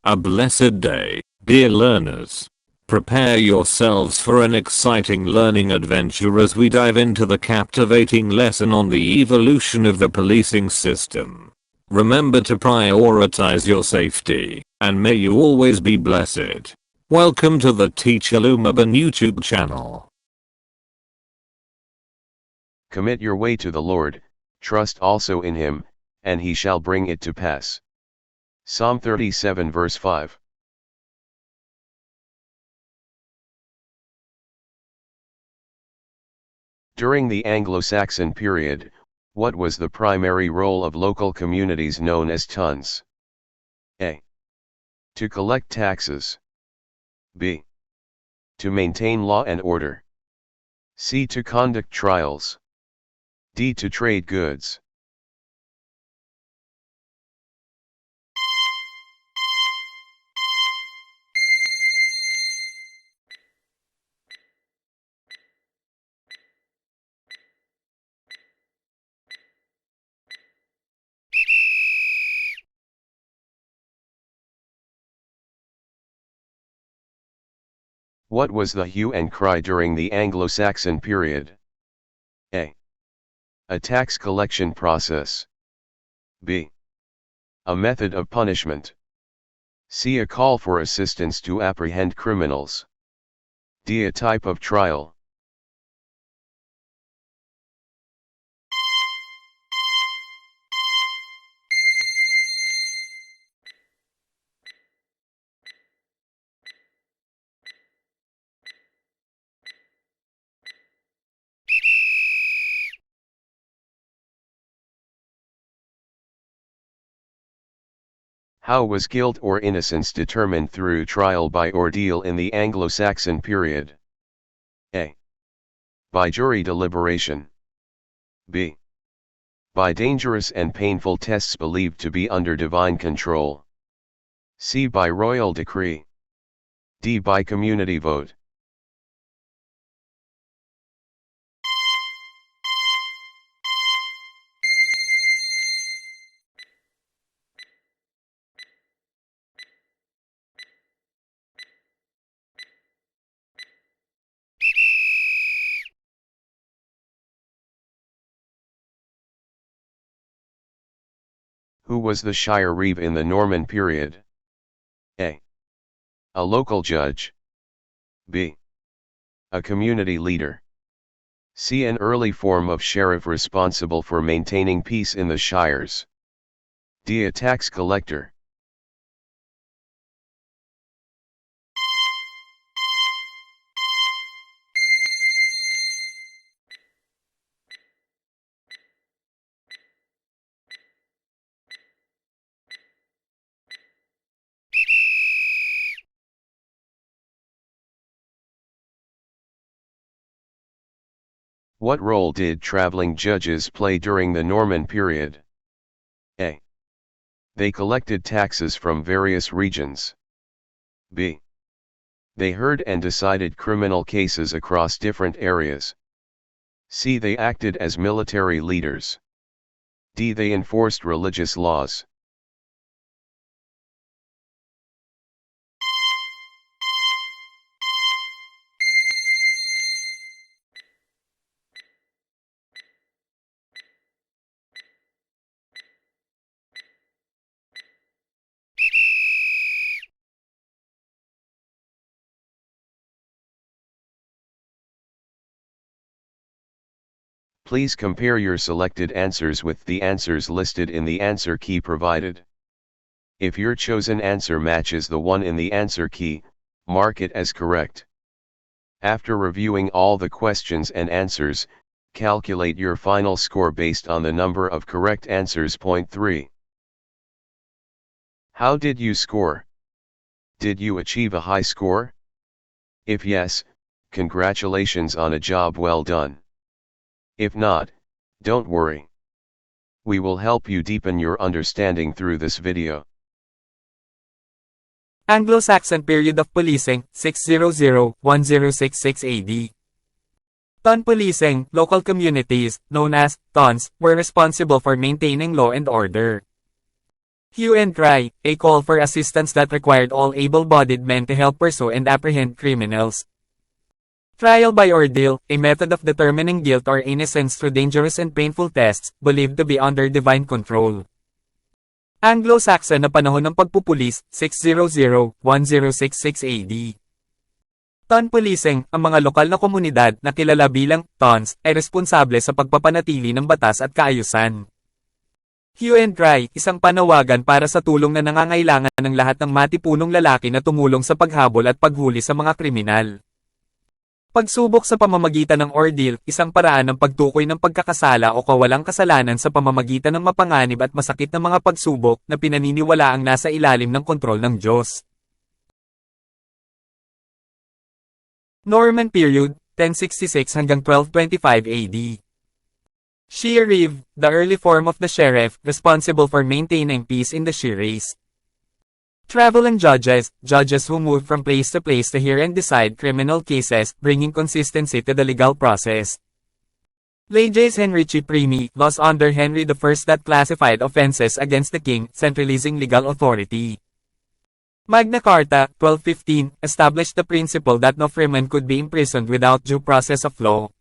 A blessed day, dear learners. Prepare yourselves for an exciting learning adventure as we dive into the captivating lesson on the evolution of the policing system. Remember to prioritize your safety, and may you always be blessed. Welcome to the Teacher Lumaban YouTube channel. Commit your way to the Lord, trust also in him, and he shall bring it to pass. Psalm 37 verse 5. During the Anglo-Saxon period, what was the primary role of local communities known as tons? A. To collect taxes. B. To maintain law and order. C. To conduct trials. D. To trade goods. What was the hue and cry during the Anglo-Saxon period? A. A tax collection process. B. A method of punishment. C. A call for assistance to apprehend criminals. D. A type of trial. How was guilt or innocence determined through trial by ordeal in the Anglo-Saxon period? A. By jury deliberation. B. By dangerous and painful tests believed to be under divine control. C. By royal decree. D. By community vote. Who was the shire reeve in the Norman period? A. A local judge. B. A community leader. C. An early form of sheriff responsible for maintaining peace in the shires. D. A tax collector. What role did traveling judges play during the Norman period? A. They collected taxes from various regions. B. They heard and decided criminal cases across different areas. C. They acted as military leaders. D. They enforced religious laws. Please compare your selected answers with the answers listed in the answer key provided. If your chosen answer matches the one in the answer key, mark it as correct. After reviewing all the questions and answers, calculate your final score based on the number of correct answers. Point 3. How did you score? Did you achieve a high score? If yes, congratulations on a job well done. If not, don't worry. We will help you deepen your understanding through this video. Anglo-Saxon period of policing, 600-1066 AD. Ton policing, local communities, known as tons, were responsible for maintaining law and order. Hue and cry, a call for assistance that required all able-bodied men to help pursue and apprehend criminals. Trial by ordeal, a method of determining guilt or innocence through dangerous and painful tests, believed to be under divine control. Anglo-Saxon na panahon ng pagpupulis, 600-1066 AD. Ton policing, ang mga lokal na komunidad na kilala bilang tons, ay responsable sa pagpapanatili ng batas at kaayusan. Hue and cry, isang panawagan para sa tulong na nangangailangan ng lahat ng matipunong lalaki na tumulong sa paghabol at paghuli sa mga kriminal. Pagsubok sa pamamagitan ng ordeal, isang paraan ng pagtukoy ng pagkakasala o kawalang kasalanan sa pamamagitan ng mapanganib at masakit na mga pagsubok na pinaniniwalaang nasa ilalim ng kontrol ng Diyos. Norman period, 1066 hanggang 1225 AD. Sheriff, the early form of the sheriff, responsible for maintaining peace in the shires. Traveling judges, judges who move from place to place to hear and decide criminal cases, bringing consistency to the legal process. Leges Henrici Primi, laws under Henry I that classified offenses against the king, centralizing legal authority. Magna Carta, 1215, established the principle that no freeman could be imprisoned without due process of law.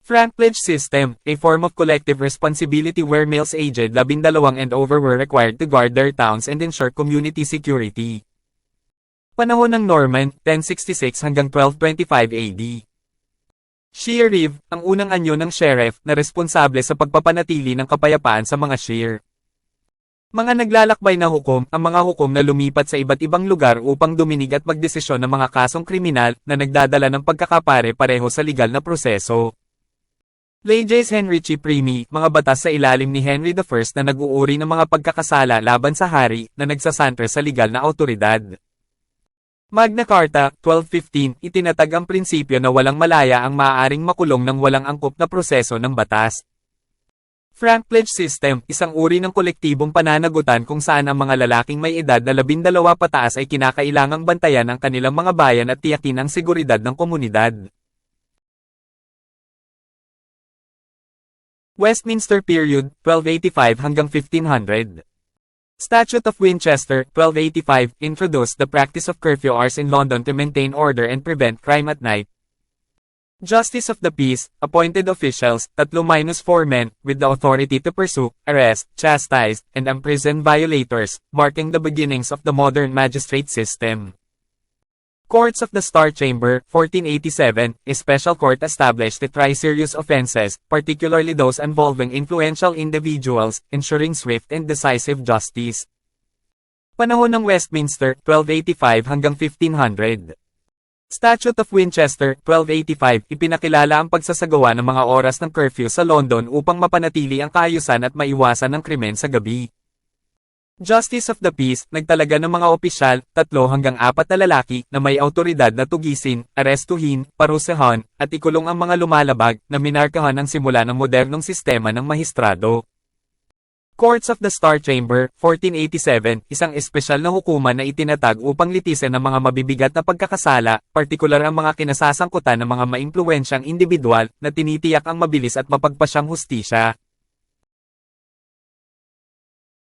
Franklage system, a form of collective responsibility where males aged 12 and over were required to guard their towns and ensure community security. Panahon ng Norman, 1066 hanggang 1225 AD. Sheriff, ang unang anyo ng sheriff na responsable sa pagpapanatili ng kapayapaan sa mga shire. Mga naglalakbay na hukom, ang mga hukom na lumipat sa iba't ibang lugar upang duminig at magdesisyon ng mga kasong kriminal na nagdadala ng pagkakapare-pareho sa legal na proseso. Leges Henrici Primi, mga batas sa ilalim ni Henry I na nag-uuri ng mga pagkakasala laban sa hari na nagsasantre sa legal na autoridad. Magna Carta, 1215, itinatag ang prinsipyo na walang malaya ang maaaring makulong ng walang angkop na proseso ng batas. Franklage system, isang uri ng kolektibong pananagutan kung saan ang mga lalaking may edad na 12 pataas ay kinakailangang bantayan ang kanilang mga bayan at tiyakin ang seguridad ng komunidad. Westminster period, 1285 hanggang 1500. Statute of Winchester, 1285, introduced the practice of curfew hours in London to maintain order and prevent crime at night. Justice of the Peace, appointed officials, 3-4 men, with the authority to pursue, arrest, chastise, and imprison violators, marking the beginnings of the modern magistrate system. Courts of the Star Chamber, 1487, a special court established to try serious offenses, particularly those involving influential individuals, ensuring swift and decisive justice. Panahon ng Westminster, 1285 hanggang 1500. Statute of Winchester, 1285, ipinakilala ang pagsasagawa ng mga oras ng curfew sa London upang mapanatili ang kaayusan at maiwasan ng krimen sa gabi. Justice of the Peace, nagtalaga ng mga opisyal, 3 hanggang 4 na lalaki, na may autoridad na tugisin, arestuhin, parusahan, at ikulong ang mga lumalabag, na minarkahan ang simula ng modernong sistema ng mahistrado. Courts of the Star Chamber, 1487, isang espesyal na hukuman na itinatag upang litisin ang mga mabibigat na pagkakasala, partikular ang mga kinasasangkutan ng mga maimpluwensyang individual, na tinitiyak ang mabilis at mapagpasyang hustisya.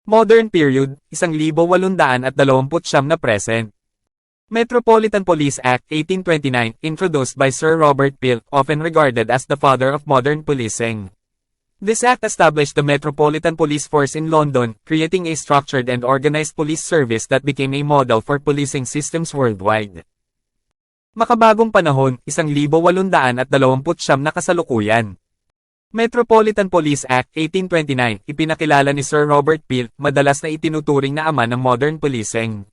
Modern period, 1829 na present. Metropolitan Police Act, 1829, introduced by Sir Robert Peel, often regarded as the father of modern policing. This act established the Metropolitan Police Force in London, creating a structured and organized police service that became a model for policing systems worldwide. Makabagong panahon, 1829 na kasalukuyan. Metropolitan Police Act, 1829, ipinakilala ni Sir Robert Peel, madalas na itinuturing na ama ng modern policing.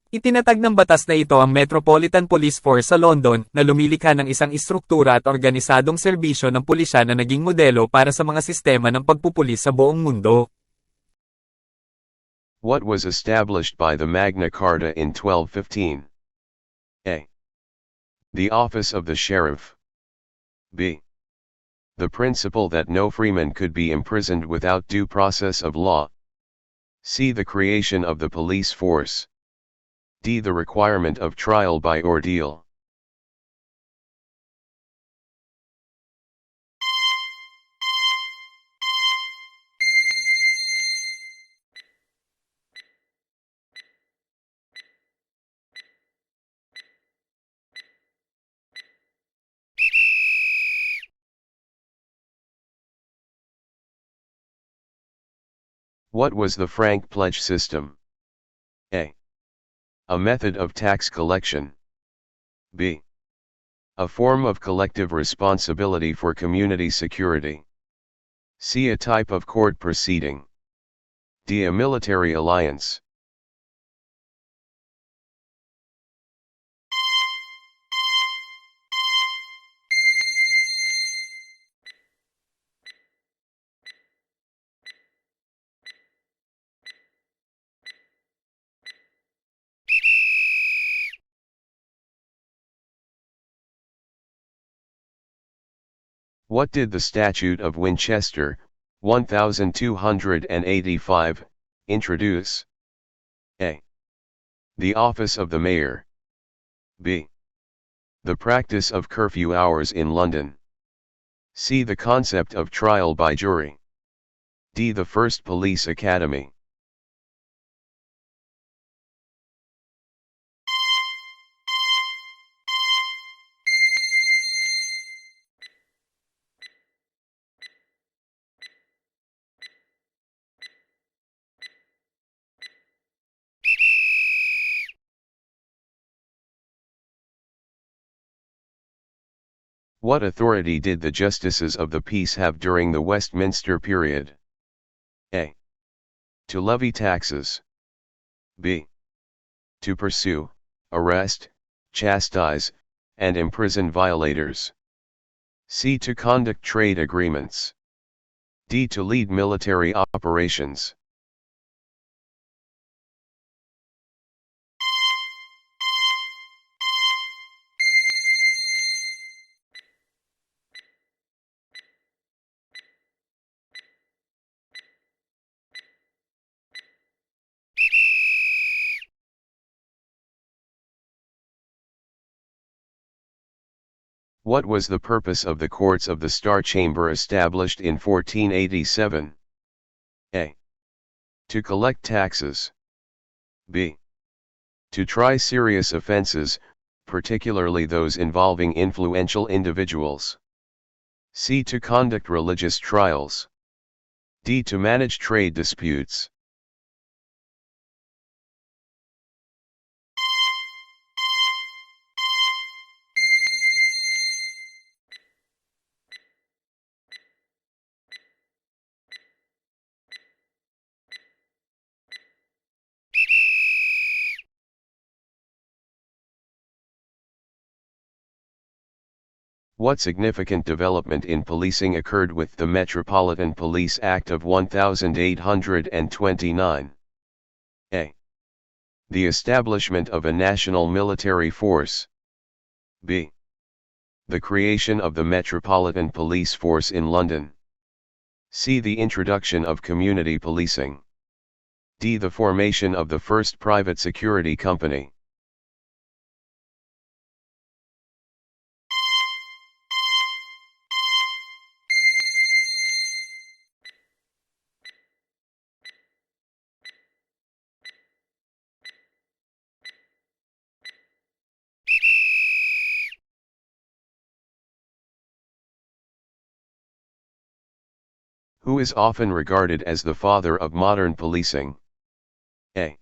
Itinatag ng batas na ito ang Metropolitan Police Force sa London, na lumilikha ng isang istruktura at organisadong serbisyo ng pulisya na naging modelo para sa mga sistema ng pagpupulis sa buong mundo. What was established by the Magna Carta in 1215? A. The office of the sheriff. B. The principle that no freeman could be imprisoned without due process of law. C. The creation of the police force. D. The requirement of trial by ordeal. What was the franc pledge system? A. A method of tax collection. B. A form of collective responsibility for community security. C. A type of court proceeding. D. A military alliance. What did the Statute of Winchester, 1285, introduce? A. The office of the mayor. B. The practice of curfew hours in London. C. The concept of trial by jury. D. The first police academy. What authority did the Justices of the Peace have during the Westminster period? A. To levy taxes. B. To pursue, arrest, chastise, and imprison violators. C. To conduct trade agreements. D. To lead military operations. What was the purpose of the courts of the Star Chamber established in 1487? A. To collect taxes. B. To try serious offenses, particularly those involving influential individuals. C. To conduct religious trials. D. To manage trade disputes. What significant development in policing occurred with the Metropolitan Police Act of 1829? A. The establishment of a national military force. B. The creation of the Metropolitan Police Force in London. C. The introduction of community policing. D. The formation of the first private security company. Who is often regarded as the father of modern policing? A.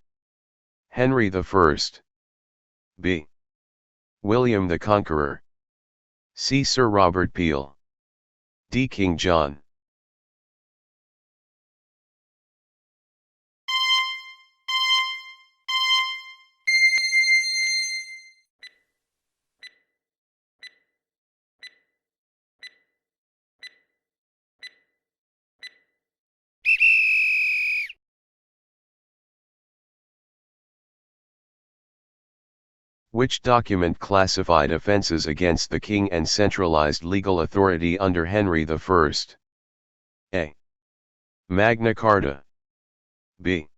Henry I. B. William the Conqueror. C. Sir Robert Peel. D. King John. Which document classified offences against the king and centralized legal authority under Henry I? A. Magna Carta. B.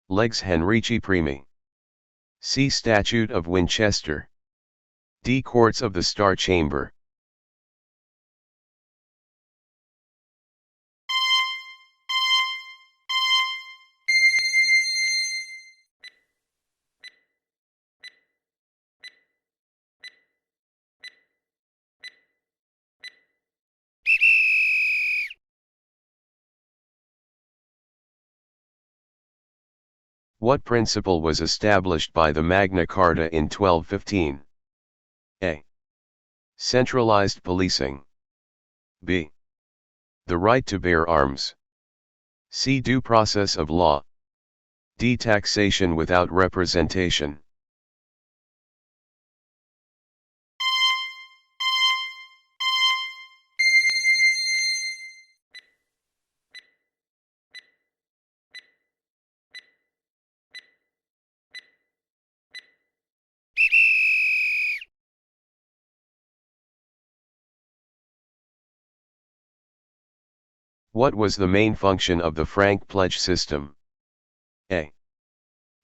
Lex Henrici Primi. C. Statute of Winchester. D. Courts of the Star Chamber. What principle was established by the Magna Carta in 1215? A. Centralized policing. B. The right to bear arms. C. Due process of law. D. Taxation without representation. What was the main function of the franc pledge system? A.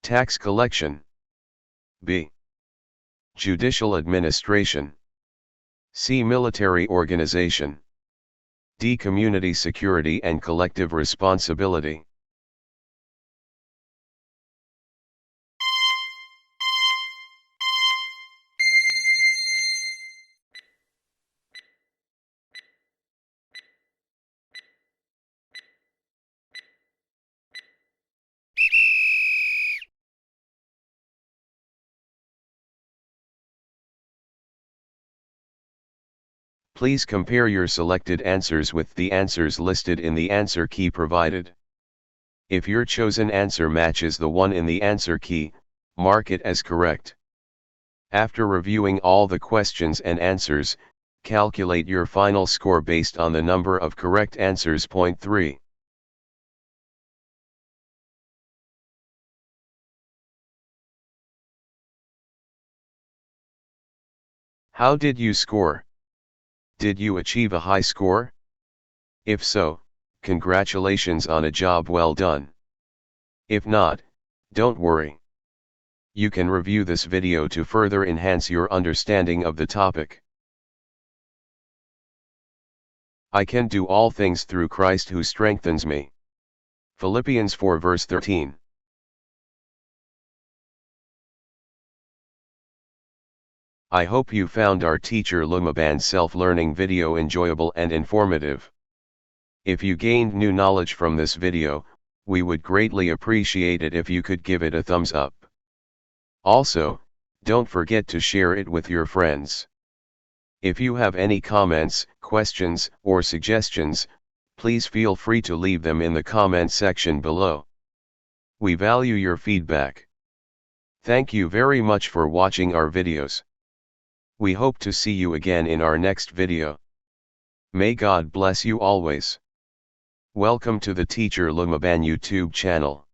Tax collection. B. Judicial administration. C. Military organization. D. Community security and collective responsibility. Please compare your selected answers with the answers listed in the answer key provided. If your chosen answer matches the one in the answer key, mark it as correct. After reviewing all the questions and answers, calculate your final score based on the number of correct answers. Point 3. How did you score? Did you achieve a high score? If so, congratulations on a job well done. If not, don't worry. You can review this video to further enhance your understanding of the topic. I can do all things through Christ who strengthens me. Philippians 4 verse 13. I hope you found our teacher Lumaban's self-learning video enjoyable and informative. If you gained new knowledge from this video, we would greatly appreciate it if you could give it a thumbs up. Also, don't forget to share it with your friends. If you have any comments, questions, or suggestions, please feel free to leave them in the comment section below. We value your feedback. Thank you very much for watching our videos. We hope to see you again in our next video. May God bless you always. Welcome to the Teacher Lumaban YouTube channel.